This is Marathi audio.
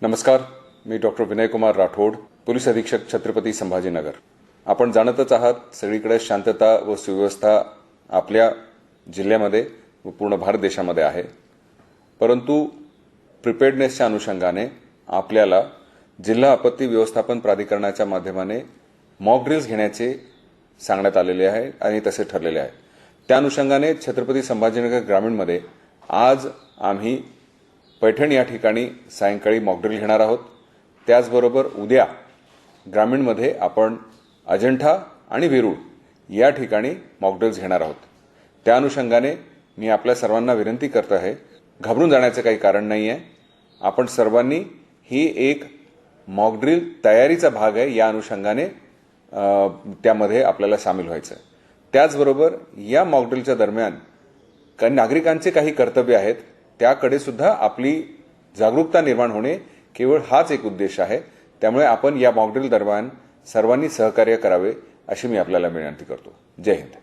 नमस्कार, मी डॉक्टर विनय कुमार राठोड, पोलीस अधीक्षक छत्रपती संभाजीनगर। आपण जाणतच आहात सगळीकडे शांतता व सुव्यवस्था आपल्या जिल्ह्यामध्ये व पूर्ण भारत देशामध्ये आहे। परंतु प्रिपेअर्डनेसच्या अनुषंगाने आपल्याला जिल्हा आपत्ती व्यवस्थापन प्राधिकरणाच्या माध्यमाने मॉक ड्रिल्स घेण्याचे सांगण्यात आलेले आहे आणि तसे ठरलेले आहे। त्या अनुषंगाने छत्रपती संभाजीनगर ग्रामीणमध्ये आज आम्ही पैठण या ठिकाणी सायंकाळी मॉक ड्रिल घेणार आहोत। त्याचबरोबर उद्या ग्रामीणमध्ये आपण अजंठा आणि वेरूळ या ठिकाणी मॉक ड्रिल्स घेणार आहोत। त्या अनुषंगाने मी आपल्या सर्वांना विनंती करत आहे, घाबरून जाण्याचे काही कारण नाही आहे। आपण सर्वांनी ही एक मॉक ड्रिल तयारीचा भाग आहे, या अनुषंगाने त्यामध्ये आपल्याला सामील व्हायचं आहे। त्याचबरोबर या मॉक ड्रिलच्या दरम्यान काही नागरिकांचे काही कर्तव्य आहेत, त्याकडे सुद्धा आपली जागरूकता निर्माण होणे केवळ हाच एक उद्देश आहे। त्यामुळे आपण या मॉक ड्रिल दरम्यान सर्वांनी सहकार्य करावे अशी मी आपल्याला विनंती करतो। जय हिंद।